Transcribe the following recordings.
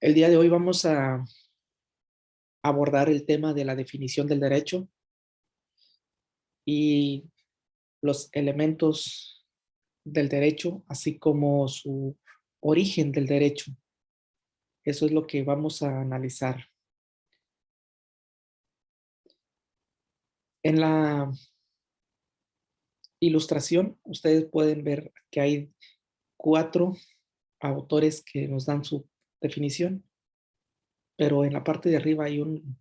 El día de hoy vamos a abordar el tema de la definición del derecho y los elementos del derecho, así como su origen del derecho. Eso es lo que vamos a analizar. En la ilustración, ustedes pueden ver que hay 4 autores que nos dan su definición, pero en la parte de arriba hay un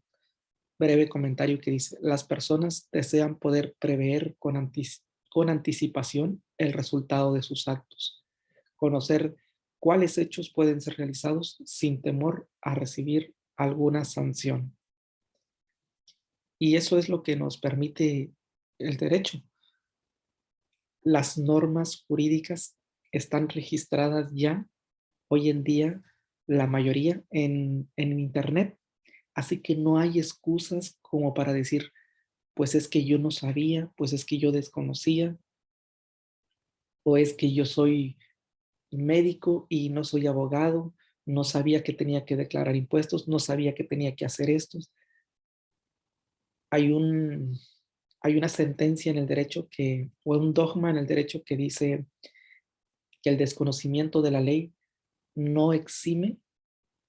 breve comentario que dice: las personas desean poder prever con anticipación el resultado de sus actos, conocer cuáles hechos pueden ser realizados sin temor a recibir alguna sanción. Y eso es lo que nos permite el derecho. Las normas jurídicas están registradas ya hoy en día, la mayoría en Internet, así que no hay excusas como para decir: pues es que yo no sabía, pues es que yo desconocía, o es que yo soy médico y no soy abogado, no sabía que tenía que declarar impuestos, no sabía que tenía que hacer esto. Hay un, hay una sentencia en el derecho o un dogma en el derecho que dice que el desconocimiento de la ley no exime,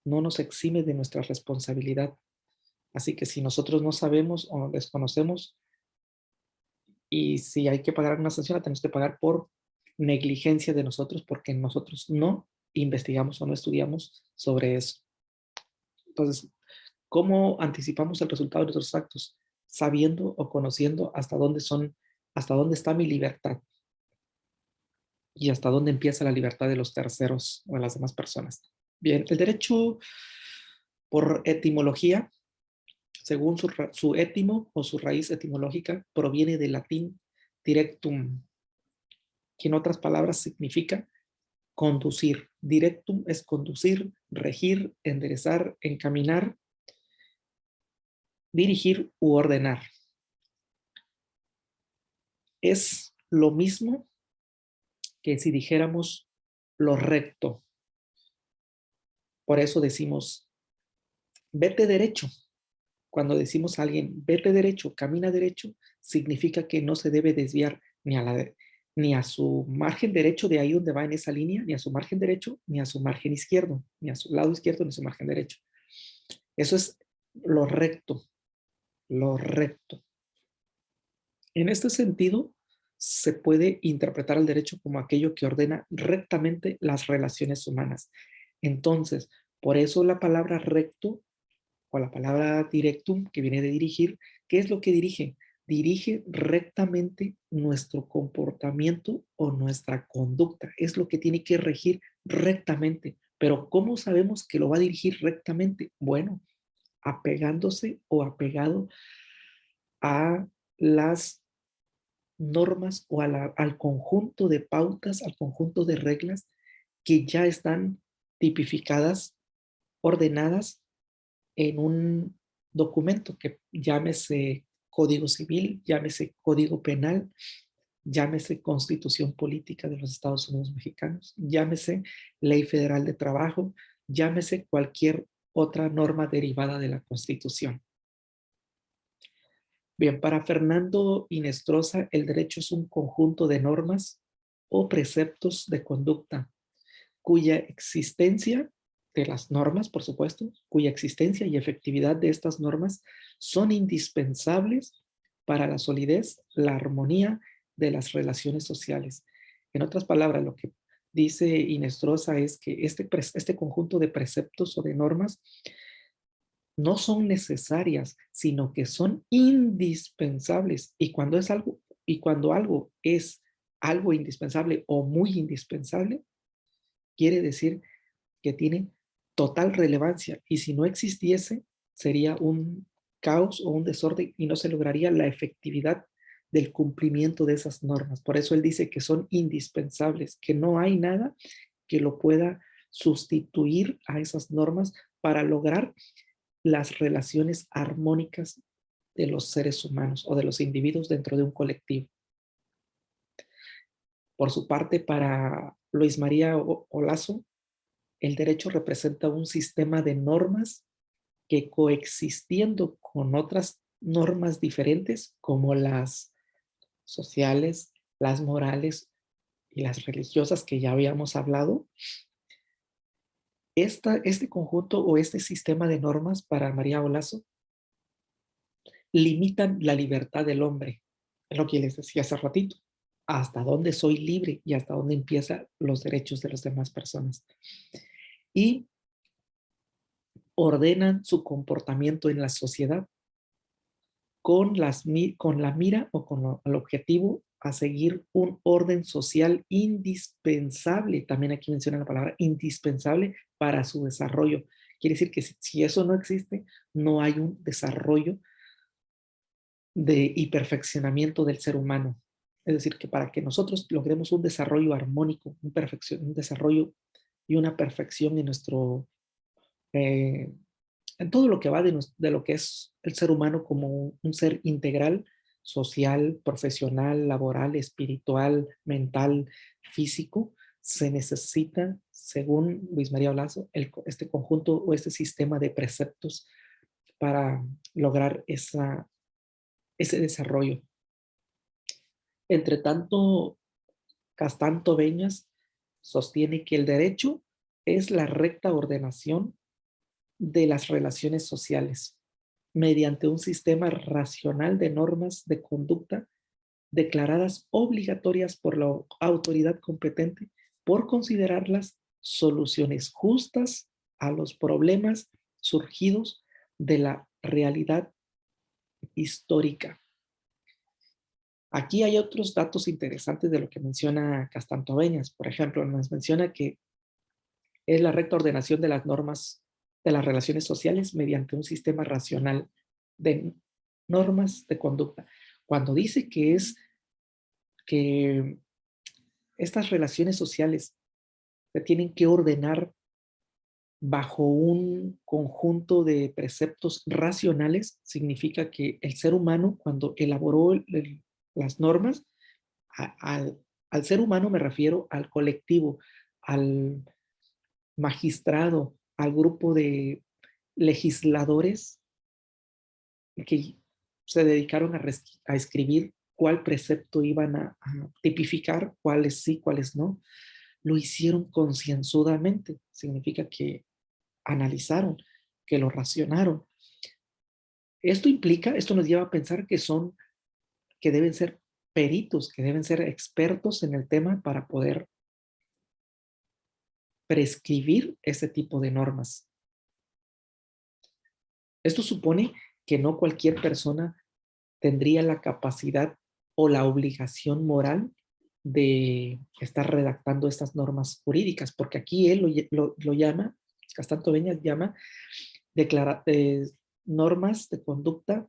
no nos exime de nuestra responsabilidad. Así que si nosotros no sabemos o desconocemos, y si hay que pagar una sanción, la tenemos que pagar por negligencia de nosotros, porque nosotros no investigamos o no estudiamos sobre eso. Entonces, ¿cómo anticipamos el resultado de nuestros actos? Sabiendo o conociendo hasta dónde está mi libertad y hasta dónde empieza la libertad de los terceros o de las demás personas. Bien, el derecho por etimología, según su étimo o su raíz etimológica, proviene del latín directum, que en otras palabras significa conducir. Directum es conducir, regir, enderezar, encaminar, dirigir u ordenar. Es lo mismo que si dijéramos lo recto. Por eso decimos, vete derecho. Cuando decimos a alguien, vete derecho, camina derecho, significa que no se debe desviar ni a su margen derecho de ahí donde va en esa línea, ni a su margen derecho, ni a su margen izquierdo, ni a su lado izquierdo, ni a su margen derecho. Eso es lo recto, lo recto. En este sentido, se puede interpretar el derecho como aquello que ordena rectamente las relaciones humanas. Entonces, por eso la palabra recto o la palabra directum, que viene de dirigir, ¿qué es lo que dirige? Dirige rectamente nuestro comportamiento o nuestra conducta. Es lo que tiene que regir rectamente. Pero ¿cómo sabemos que lo va a dirigir rectamente? Bueno, apegándose o apegado a las normas o al conjunto de pautas, al conjunto de reglas que ya están tipificadas, ordenadas en un documento que llámese Código Civil, llámese Código Penal, llámese Constitución Política de los Estados Unidos Mexicanos, llámese Ley Federal de Trabajo, llámese cualquier otra norma derivada de la Constitución. Bien, para Fernando Inestrosa, el derecho es un conjunto de normas o preceptos de conducta cuya existencia de las normas, por supuesto, cuya existencia y efectividad de estas normas son indispensables para la solidez, la armonía de las relaciones sociales. En otras palabras, lo que dice Inestrosa es que este conjunto de preceptos o de normas no son necesarias, sino que son indispensables. Y cuando algo es algo indispensable o muy indispensable, quiere decir que tiene total relevancia. Y si no existiese, sería un caos o un desorden y no se lograría la efectividad del cumplimiento de esas normas. Por eso él dice que son indispensables, que no hay nada que lo pueda sustituir a esas normas para lograr las relaciones armónicas de los seres humanos o de los individuos dentro de un colectivo. Por su parte, para Luis María Olazo, el derecho representa un sistema de normas que coexistiendo con otras normas diferentes, como las sociales, las morales y las religiosas que ya habíamos hablado, este conjunto o este sistema de normas para María Olazo limitan la libertad del hombre. Es lo que les decía hace ratito. Hasta dónde soy libre y hasta dónde empiezan los derechos de las demás personas. Y ordenan su comportamiento en la sociedad con la mira o con el objetivo a seguir un orden social indispensable. También aquí menciona la palabra indispensable para su desarrollo. Quiere decir que si eso no existe, no hay un desarrollo y perfeccionamiento del ser humano. Es decir, que para que nosotros logremos un desarrollo armónico, un desarrollo y una perfección en nuestro, en todo lo que va de lo que es el ser humano como un ser integral, social, profesional, laboral, espiritual, mental, físico, se necesita, según Luis María Olazo, este conjunto o este sistema de preceptos para lograr ese desarrollo. Entre tanto, Castanto Beñas sostiene que el derecho es la recta ordenación de las relaciones sociales mediante un sistema racional de normas de conducta declaradas obligatorias por la autoridad competente por considerarlas soluciones justas a los problemas surgidos de la realidad histórica. Aquí hay otros datos interesantes de lo que menciona Castanto Beñas. Por ejemplo, nos menciona que es la recta ordenación de las normas de las relaciones sociales mediante un sistema racional de normas de conducta. Cuando dice que estas relaciones sociales se tienen que ordenar bajo un conjunto de preceptos racionales, significa que el ser humano, cuando elaboró las normas, al ser humano me refiero al colectivo, al magistrado, al grupo de legisladores que se dedicaron a escribir cuál precepto iban a tipificar, cuáles sí, cuáles no, lo hicieron concienzudamente. Significa que analizaron, que lo racionaron. Esto nos lleva a pensar que deben ser peritos, que deben ser expertos en el tema para poder prescribir ese tipo de normas. Esto supone que no cualquier persona tendría la capacidad o la obligación moral de estar redactando estas normas jurídicas, porque aquí él lo llama, Castanto Beñas llama normas de conducta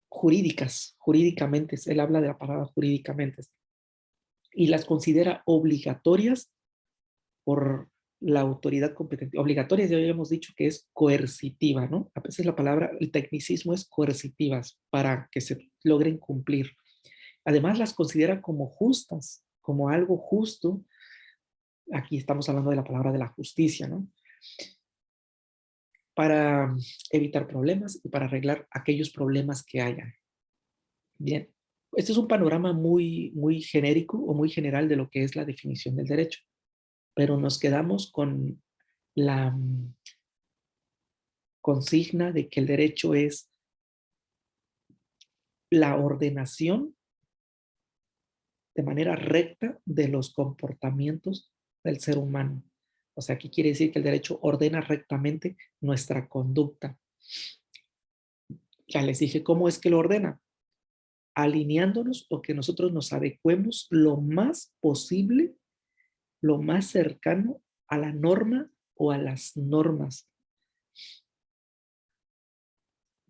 jurídicas, jurídicamente, él habla de la palabra jurídicamente, y las considera obligatorias por la autoridad competente. Obligatorias ya habíamos dicho que es coercitiva, ¿no? A veces la palabra, el tecnicismo es coercitivas para que se logren cumplir. Además las considera como justas, como algo justo. Aquí estamos hablando de la palabra de la justicia, ¿no? Para evitar problemas y para arreglar aquellos problemas que hayan. Bien, este es un panorama muy genérico o muy general de lo que es la definición del derecho, pero nos quedamos con la consigna de que el derecho es la ordenación de manera recta de los comportamientos del ser humano. O sea, aquí quiere decir que el derecho ordena rectamente nuestra conducta. Ya les dije cómo es que lo ordena, alineándonos o que nosotros nos adecuemos lo más posible, lo más cercano a la norma o a las normas.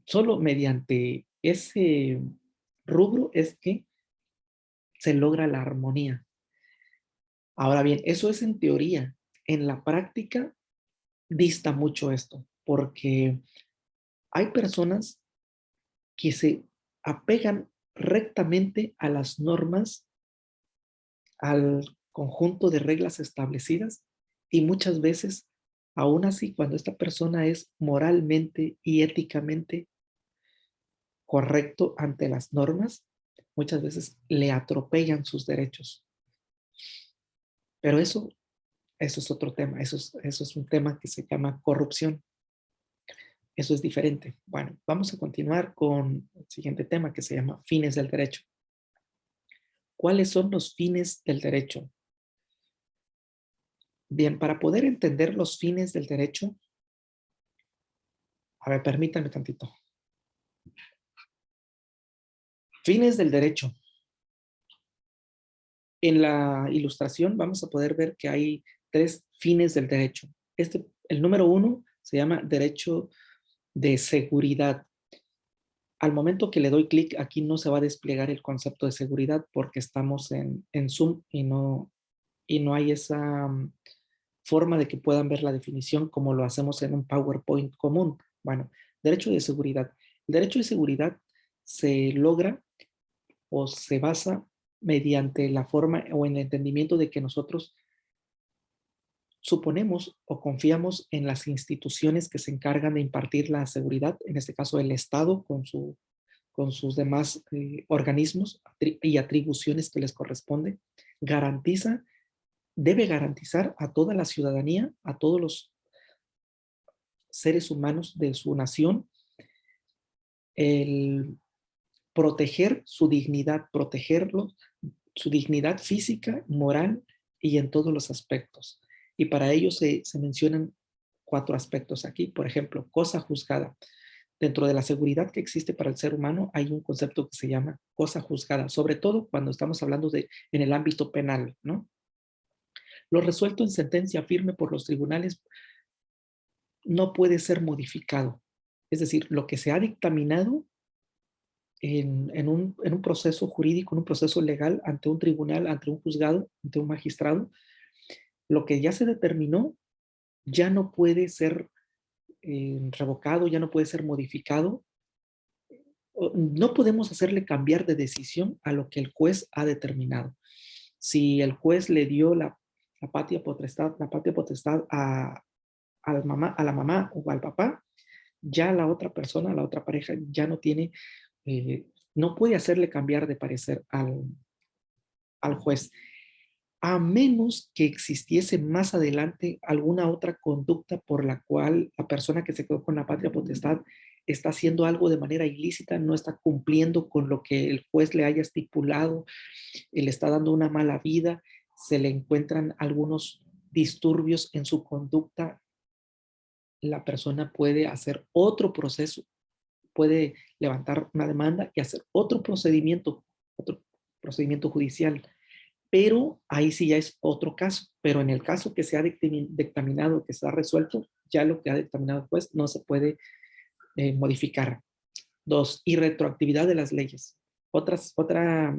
Solo mediante ese rubro es que se logra la armonía. Ahora bien, eso es en teoría. En la práctica dista mucho esto, porque hay personas que se apegan rectamente a las normas, al conjunto de reglas establecidas, Y muchas veces, aún así, cuando esta persona es moralmente y éticamente correcto ante las normas, muchas veces le atropellan sus derechos. Pero eso es otro tema, eso es un tema que se llama corrupción. Eso es diferente. Bueno, vamos a continuar con el siguiente tema que se llama fines del derecho. ¿Cuáles son los fines del derecho? Bien, para poder entender los fines del derecho, a ver, permítanme tantito. Fines del derecho. En la ilustración vamos a poder ver que hay 3 fines del derecho. El número 1 se llama derecho de seguridad. Al momento que le doy clic, aquí no se va a desplegar el concepto de seguridad porque estamos en Zoom y no hay esa forma de que puedan ver la definición como lo hacemos en un PowerPoint común. Bueno, derecho de seguridad. El derecho de seguridad se logra o se basa mediante la forma o en el entendimiento de que nosotros suponemos o confiamos en las instituciones que se encargan de impartir la seguridad, en este caso el Estado con sus demás organismos y atribuciones que les corresponde, garantiza, debe garantizar a toda la ciudadanía, a todos los seres humanos de su nación, el proteger su dignidad, protegerlo, su dignidad física, moral y en todos los aspectos. Y para ello se mencionan 4 aspectos aquí. Por ejemplo, cosa juzgada. Dentro de la seguridad que existe para el ser humano hay un concepto que se llama cosa juzgada, sobre todo cuando estamos hablando en el ámbito penal, ¿no? Lo resuelto en sentencia firme por los tribunales no puede ser modificado. Es decir, lo que se ha dictaminado en un proceso jurídico, en un proceso legal, ante un tribunal, ante un juzgado, ante un magistrado, lo que ya se determinó ya no puede ser revocado, ya no puede ser modificado. No podemos hacerle cambiar de decisión a lo que el juez ha determinado. Si el juez le dio la patria potestad a la mamá o al papá, ya la otra persona, la otra pareja, ya no tiene, no puede hacerle cambiar de parecer al juez, a menos que existiese más adelante alguna otra conducta por la cual la persona que se quedó con la patria potestad está haciendo algo de manera ilícita, no está cumpliendo con lo que el juez le haya estipulado, le está dando una mala vida, se le encuentran algunos disturbios en su conducta, la persona puede hacer otro proceso, puede levantar una demanda y hacer otro procedimiento judicial. Pero ahí sí ya es otro caso. Pero en el caso que se ha dictaminado, que se ha resuelto, ya lo que ha dictaminado el juez no se puede modificar. 2, irretroactividad de las leyes. Otra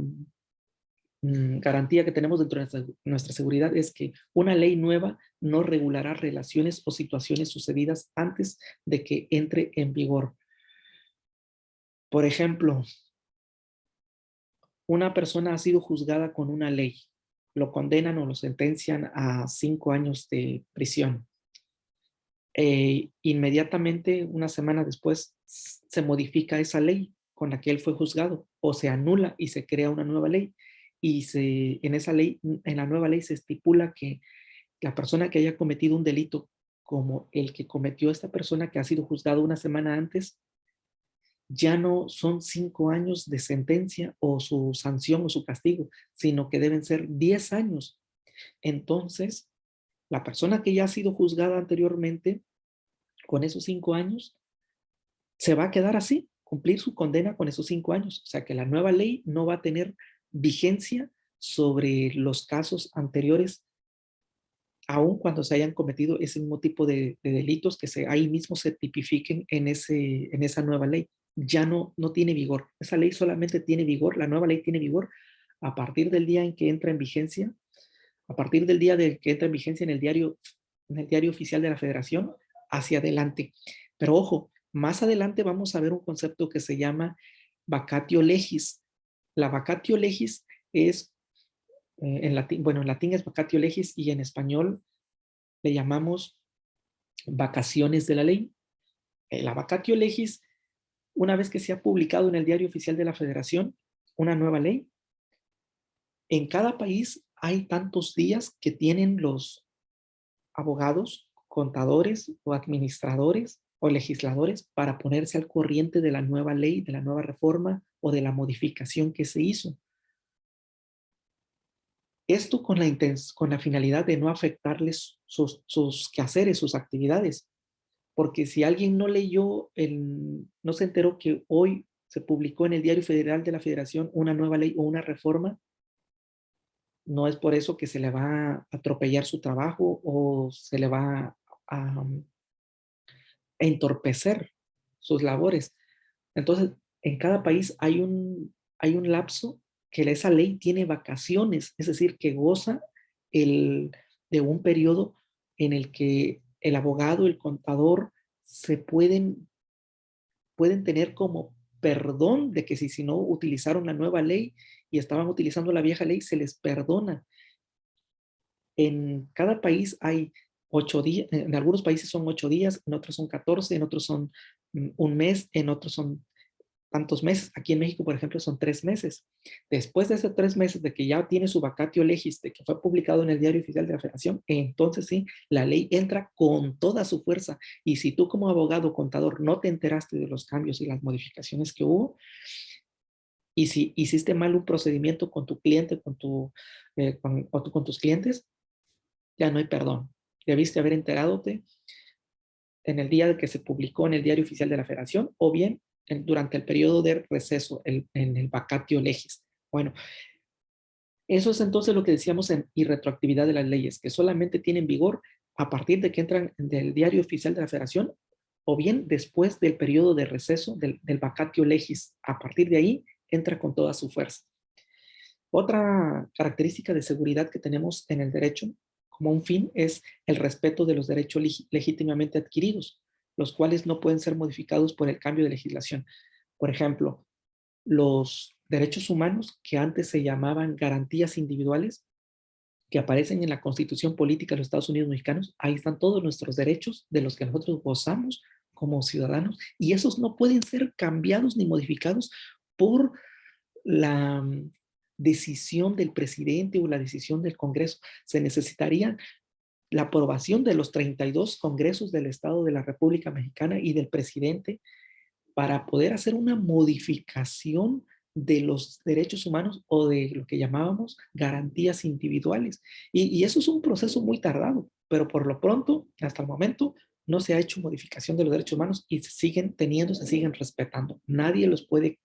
garantía que tenemos dentro de nuestra seguridad es que una ley nueva no regulará relaciones o situaciones sucedidas antes de que entre en vigor. Por ejemplo, una persona ha sido juzgada con una ley, lo condenan o lo sentencian a 5 años de prisión. Inmediatamente, una semana después, se modifica esa ley con la que él fue juzgado o se anula y se crea una nueva ley. Y en esa ley, en la nueva ley se estipula que la persona que haya cometido un delito como el que cometió esta persona que ha sido juzgado una semana antes, ya no son 5 años de sentencia o su sanción o su castigo, sino que deben ser 10 años. Entonces, la persona que ya ha sido juzgada anteriormente, con esos 5 años, se va a quedar así, cumplir su condena con esos 5 años. O sea que la nueva ley no va a tener vigencia sobre los casos anteriores, aun cuando se hayan cometido ese mismo tipo de delitos que ahí mismo se tipifiquen en esa nueva ley. Ya no tiene vigor. Esa ley solamente tiene vigor, la nueva ley tiene vigor a partir del día en que entra en vigencia, a partir del día de que entra en vigencia en el diario oficial de la Federación, hacia adelante. Pero ojo, más adelante vamos a ver un concepto que se llama vacatio legis. La vacatio legis es, en latín es vacatio legis y en español le llamamos vacaciones de la ley. La vacatio legis, una vez que se ha publicado en el Diario Oficial de la Federación una nueva ley, en cada país hay tantos días que tienen los abogados, contadores o administradores o legisladores para ponerse al corriente de la nueva ley, de la nueva reforma o de la modificación que se hizo. Esto con la finalidad de no afectarles sus quehaceres, sus actividades. Porque si alguien no leyó, no se enteró que hoy se publicó en el Diario Federal de la Federación una nueva ley o una reforma, no es por eso que se le va a atropellar su trabajo o se le va a entorpecer sus labores. Entonces, en cada país hay un lapso que esa ley tiene vacaciones, es decir, que goza de un periodo en el que el abogado, el contador, se pueden tener como perdón de que si no utilizaron la nueva ley y estaban utilizando la vieja ley, se les perdona. En cada país hay 8 días, en algunos países son 8 días, en otros son 14, en otros son un mes, en otros son tantos meses. Aquí en México, por ejemplo, son 3 meses. Después de esos 3 meses de que ya tiene su vacatio legis, de que fue publicado en el Diario Oficial de la Federación, entonces sí, la ley entra con toda su fuerza. Y si tú como abogado o contador no te enteraste de los cambios y las modificaciones que hubo, y si hiciste mal un procedimiento con tu cliente, con tus clientes, ya no hay perdón. Debiste haber enteradote en el día de que se publicó en el Diario Oficial de la Federación o bien durante el periodo de receso, en el vacatio legis. Bueno, eso es entonces lo que decíamos en irretroactividad de las leyes, que solamente tienen vigor a partir de que entran del Diario Oficial de la Federación o bien después del periodo de receso del vacatio legis. A partir de ahí entra con toda su fuerza. Otra característica de seguridad que tenemos en el derecho como un fin es el respeto de los derechos legítimamente adquiridos, los cuales no pueden ser modificados por el cambio de legislación. Por ejemplo, los derechos humanos que antes se llamaban garantías individuales, que aparecen en la Constitución Política de los Estados Unidos Mexicanos, ahí están todos nuestros derechos de los que nosotros gozamos como ciudadanos y esos no pueden ser cambiados ni modificados por la decisión del presidente o la decisión del Congreso. Se necesitaría la aprobación de los 32 congresos del Estado de la República Mexicana y del presidente para poder hacer una modificación de los derechos humanos o de lo que llamábamos garantías individuales. Y eso es un proceso muy tardado, pero por lo pronto, hasta el momento, no se ha hecho modificación de los derechos humanos y se siguen teniendo, se siguen respetando. Nadie los puede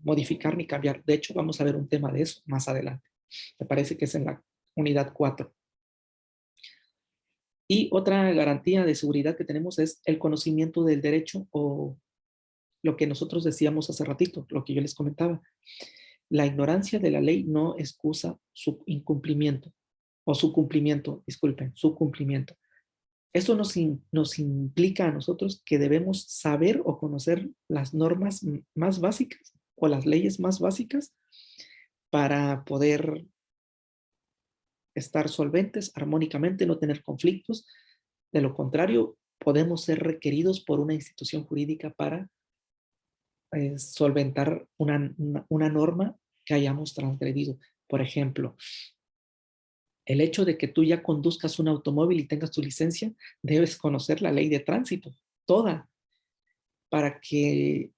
modificar ni cambiar. De hecho, vamos a ver un tema de eso más adelante. Me parece que es en la unidad 4. Y otra garantía de seguridad que tenemos es el conocimiento del derecho o lo que nosotros decíamos hace ratito, lo que yo les comentaba. La ignorancia de la ley no excusa su incumplimiento o su cumplimiento, disculpen, su cumplimiento. Esto nos implica a nosotros que debemos saber o conocer las normas más básicas o las leyes más básicas para poder estar solventes armónicamente, no tener conflictos. De lo contrario, podemos ser requeridos por una institución jurídica para solventar una norma que hayamos transgredido. Por ejemplo, el hecho de que tú ya conduzcas un automóvil y tengas tu licencia, debes conocer la ley de tránsito, toda, para que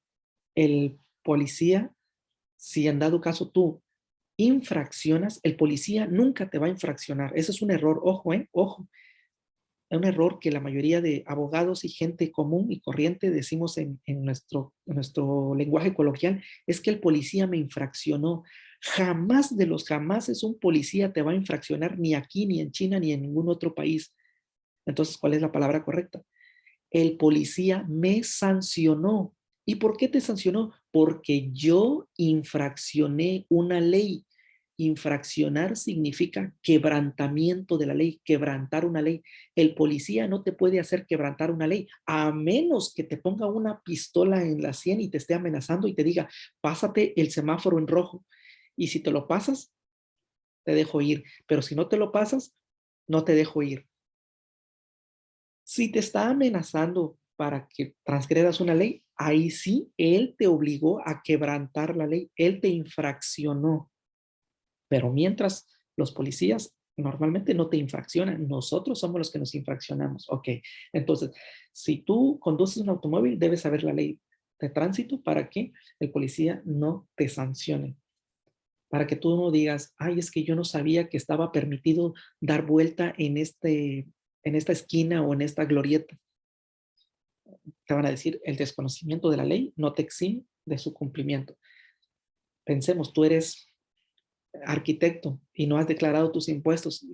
el policía, si en dado caso tú infraccionas, el policía nunca te va a infraccionar. Ese es un error, ojo, ojo. Es un error que la mayoría de abogados y gente común y corriente decimos en nuestro lenguaje coloquial, es que el policía me infraccionó. Jamás de los jamases un policía te va a infraccionar ni aquí, ni en China, ni en ningún otro país. Entonces, ¿cuál es la palabra correcta? El policía me sancionó. ¿Y por qué te sancionó? Porque yo infraccioné una ley. Infraccionar significa quebrantamiento de la ley, quebrantar una ley. El policía no te puede hacer quebrantar una ley, a menos que te ponga una pistola en la sien y te esté amenazando y te diga, pásate el semáforo en rojo. Y si te lo pasas, te dejo ir. Pero si no te lo pasas, no te dejo ir. Si te está amenazando para que transgredas una ley, ahí sí, él te obligó a quebrantar la ley, él te infraccionó. Pero mientras los policías normalmente no te infraccionan, nosotros somos los que nos infraccionamos. Ok, entonces, si tú conduces un automóvil, debes saber la ley de tránsito para que el policía no te sancione. Para que tú no digas, ay, es que yo no sabía que estaba permitido dar vuelta en esta esquina o en esta glorieta. Te van a decir, el desconocimiento de la ley no te exime de su cumplimiento. Pensemos, tú eres arquitecto y no has declarado tus impuestos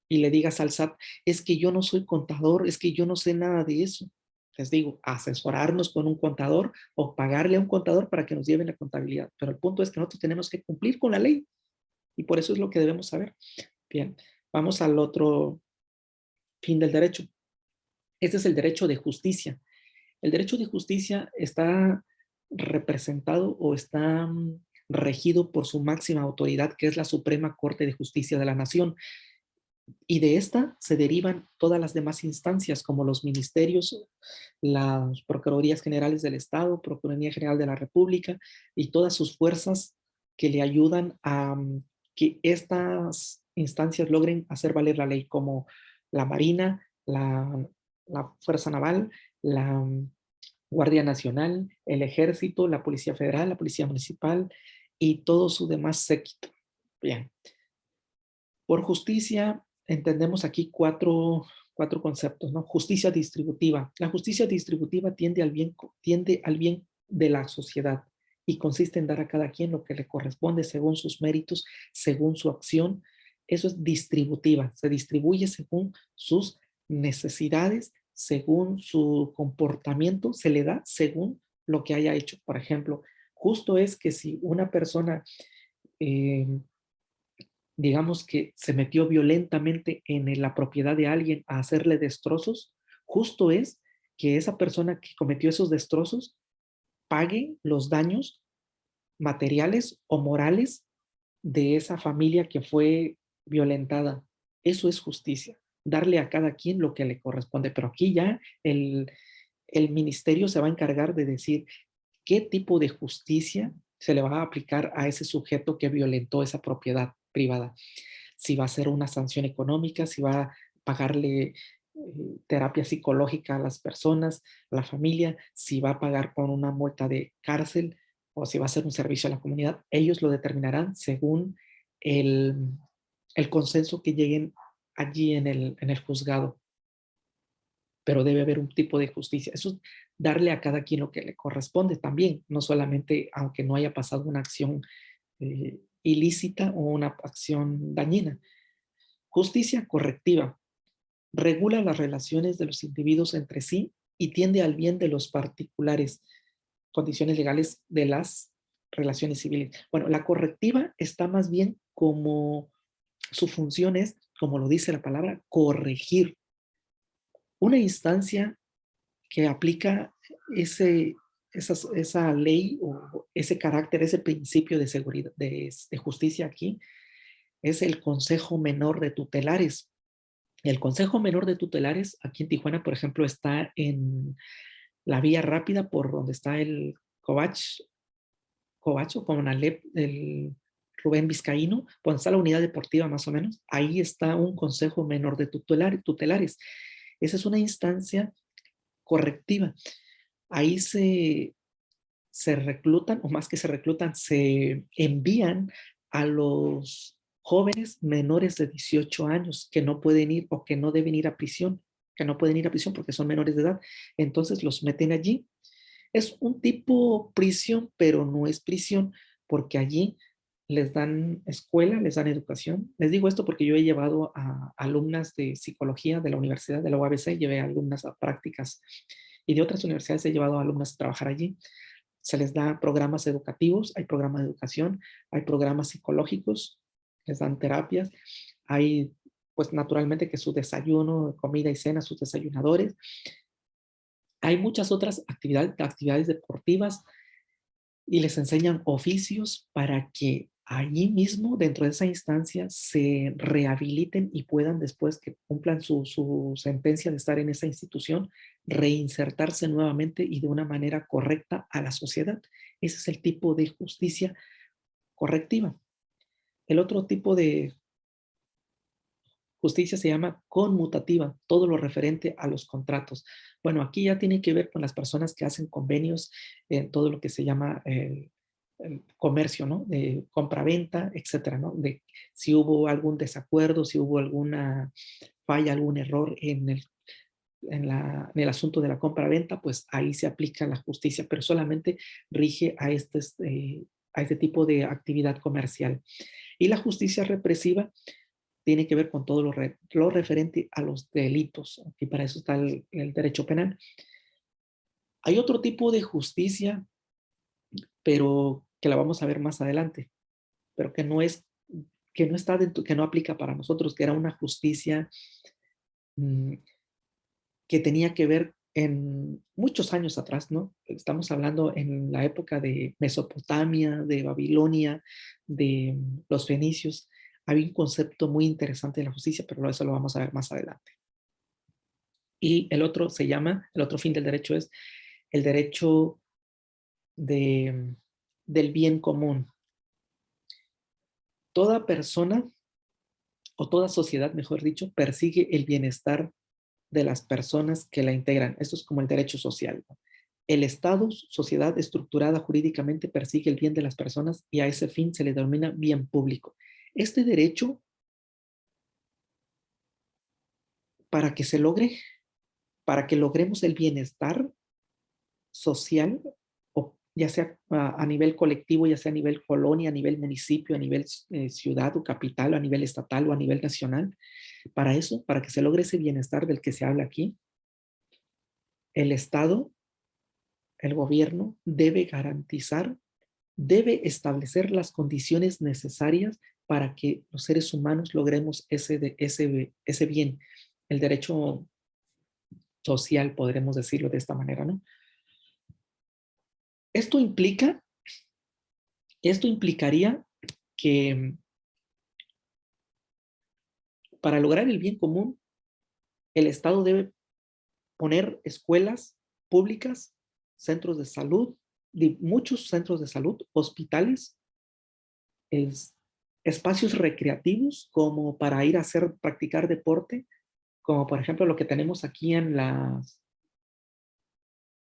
y le digas al SAT, es que yo no soy contador, es que yo no sé nada de eso. Les digo, asesorarnos con un contador o pagarle a un contador para que nos lleven la contabilidad. Pero el punto es que nosotros tenemos que cumplir con la ley y por eso es lo que debemos saber. Bien, vamos al otro fin del derecho. Este es el derecho de justicia. El derecho de justicia está representado o está regido por su máxima autoridad, que es la Suprema Corte de Justicia de la Nación. Y de esta se derivan todas las demás instancias, como los ministerios, las Procuradurías Generales del Estado, Procuraduría General de la República y todas sus fuerzas que le ayudan a que estas instancias logren hacer valer la ley, como la Marina, la Fuerza Naval, la Guardia Nacional, el Ejército, la Policía Federal, la Policía Municipal y todo su demás séquito. Bien. Por justicia entendemos aquí cuatro conceptos, ¿no? Justicia distributiva. La justicia distributiva tiende al bien de la sociedad y consiste en dar a cada quien lo que le corresponde según sus méritos, según su acción. Eso es distributiva, se distribuye según sus necesidades, según su comportamiento, se le da según lo que haya hecho. Por ejemplo, justo es que si una persona eh, digamos que se metió violentamente en la propiedad de alguien a hacerle destrozos, justo es que esa persona que cometió esos destrozos pague los daños materiales o morales de esa familia que fue violentada. Eso es justicia, darle a cada quien lo que le corresponde. Pero aquí ya el ministerio se va a encargar de decir qué tipo de justicia se le va a aplicar a ese sujeto que violentó esa propiedad privada. Si va a ser una sanción económica, si va a pagarle terapia psicológica a las personas, a la familia, si va a pagar con una multa de cárcel o si va a ser un servicio a la comunidad, ellos lo determinarán según el, el consenso que lleguen allí en el juzgado. Pero debe haber un tipo de justicia. Eso es darle a cada quien lo que le corresponde también, no solamente aunque no haya pasado una acción ilícita o una acción dañina. Justicia correctiva. Regula las relaciones de los individuos entre sí y tiende al bien de los particulares, condiciones legales de las relaciones civiles. Bueno, la correctiva está más bien como su función es, como lo dice la palabra, corregir. Una instancia que aplica esa ley o ese carácter, ese principio de seguridad, de justicia aquí, es el Consejo Menor de Tutelares. El Consejo Menor de Tutelares, aquí en Tijuana, por ejemplo, está en la vía rápida por donde está el Covacho, con el Rubén Vizcaíno, donde está la unidad deportiva más o menos, ahí está un Consejo Menor de Tutelares. Esa es una instancia correctiva. Ahí se reclutan, o más que se reclutan, se envían a los jóvenes menores de 18 años que no pueden ir o que no deben ir a prisión, que no pueden ir a prisión porque son menores de edad. Entonces los meten allí. Es un tipo prisión, pero no es prisión porque allí les dan escuela, les dan educación. Les digo esto porque yo he llevado a alumnas de psicología de la Universidad de la UABC, llevé a alumnas a prácticas y de otras universidades he llevado a alumnas a trabajar allí. Se les da programas educativos, hay programas de educación, hay programas psicológicos, les dan terapias, hay pues naturalmente que su desayuno, comida y cena, sus desayunadores. Hay muchas otras actividades deportivas y les enseñan oficios para que allí mismo, dentro de esa instancia, se rehabiliten y puedan, después que cumplan su sentencia de estar en esa institución, reinsertarse nuevamente y de una manera correcta a la sociedad. Ese es el tipo de justicia correctiva. El otro tipo de justicia se llama conmutativa, todo lo referente a los contratos. Bueno, aquí ya tiene que ver con las personas que hacen convenios en todo lo que se llama el comercio, ¿no? De compra-venta, etcétera, ¿no? De si hubo algún desacuerdo, si hubo alguna falla, algún error en el asunto de la compra-venta, pues ahí se aplica la justicia, pero solamente rige a este tipo de actividad comercial. Y la justicia represiva tiene que ver con todo lo referente a los delitos, y para eso está el derecho penal. Hay otro tipo de justicia, pero que la vamos a ver más adelante, pero que no está dentro, que no aplica para nosotros, que era una justicia mm, que tenía que ver en muchos años atrás, ¿no? Estamos hablando en la época de Mesopotamia, de Babilonia, de los fenicios. Había un concepto muy interesante de la justicia, pero eso lo vamos a ver más adelante. Y el otro fin del derecho es el derecho de, del bien común. Toda persona o toda sociedad, mejor dicho, persigue el bienestar de las personas que la integran. Esto es como el derecho social, ¿no? El Estado, sociedad estructurada jurídicamente, persigue el bien de las personas y a ese fin se le denomina bien público. Este derecho, para que se logre, para que logremos el bienestar social, o ya sea a nivel colectivo, ya sea a nivel colonia, a nivel municipio, a nivel ciudad o capital, a nivel estatal o a nivel nacional, para eso, para que se logre ese bienestar del que se habla aquí, el Estado, el gobierno debe garantizar, debe establecer las condiciones necesarias para que los seres humanos logremos ese bien, el derecho social, podremos decirlo de esta manera, ¿no? Esto implica, esto implicaría que para lograr el bien común, el Estado debe poner escuelas públicas, centros de salud, muchos centros de salud, hospitales, es, espacios recreativos como para ir a practicar deporte, como por ejemplo lo que tenemos aquí en las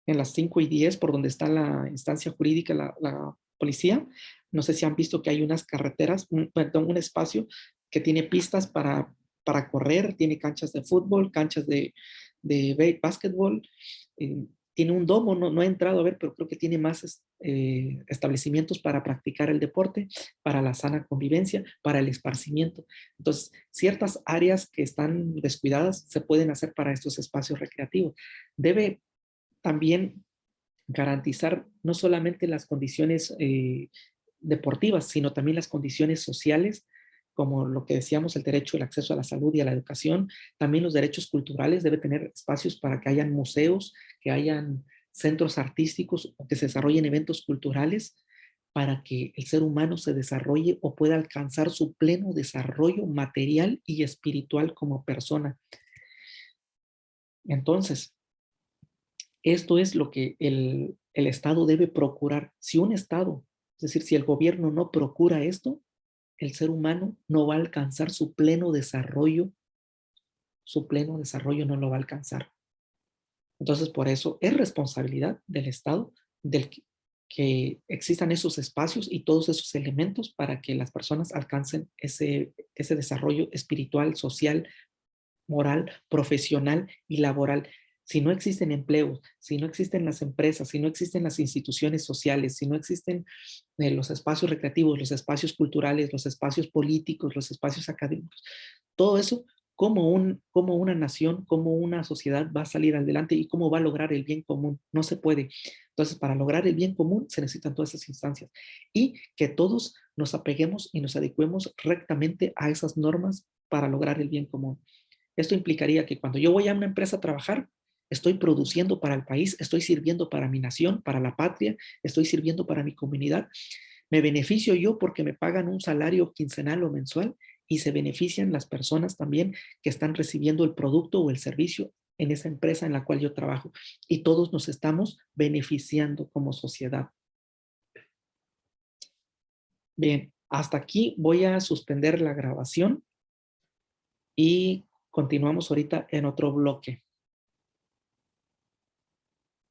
5 y 10, por donde está la instancia jurídica, la policía. No sé si han visto que hay unas carreteras, perdón, un espacio que tiene pistas para correr, tiene canchas de fútbol, canchas de básquetbol, tiene un domo, no he entrado a ver, pero creo que tiene más establecimientos para practicar el deporte, para la sana convivencia, para el esparcimiento. Entonces, ciertas áreas que están descuidadas se pueden hacer para estos espacios recreativos. Debe también garantizar no solamente las condiciones deportivas, sino también las condiciones sociales, como lo que decíamos, el derecho al acceso a la salud y a la educación, también los derechos culturales, debe tener espacios para que hayan museos, que hayan centros artísticos o que se desarrollen eventos culturales para que el ser humano se desarrolle o pueda alcanzar su pleno desarrollo material y espiritual como persona. Entonces, esto es lo que el Estado debe procurar. Si un Estado, es decir, si el gobierno no procura esto, el ser humano no va a alcanzar su pleno desarrollo no lo va a alcanzar. Entonces, por eso es responsabilidad del Estado que existan esos espacios y todos esos elementos para que las personas alcancen ese desarrollo espiritual, social, moral, profesional y laboral. Si no existen empleos, si no existen las empresas, si no existen las instituciones sociales, si no existen los espacios recreativos, los espacios culturales, los espacios políticos, los espacios académicos, todo eso, cómo una nación, cómo una sociedad va a salir adelante y cómo va a lograr el bien común. No se puede. Entonces, para lograr el bien común se necesitan todas esas instancias y que todos nos apeguemos y nos adecuemos rectamente a esas normas para lograr el bien común. Esto implicaría que cuando yo voy a una empresa a trabajar, estoy produciendo para el país, estoy sirviendo para mi nación, para la patria, estoy sirviendo para mi comunidad, Me beneficio yo porque me pagan un salario quincenal o mensual y se benefician las personas también que están recibiendo el producto o el servicio en esa empresa en la cual yo trabajo. Y todos nos estamos beneficiando como sociedad. Bien, hasta aquí voy a suspender la grabación y continuamos ahorita en otro bloque.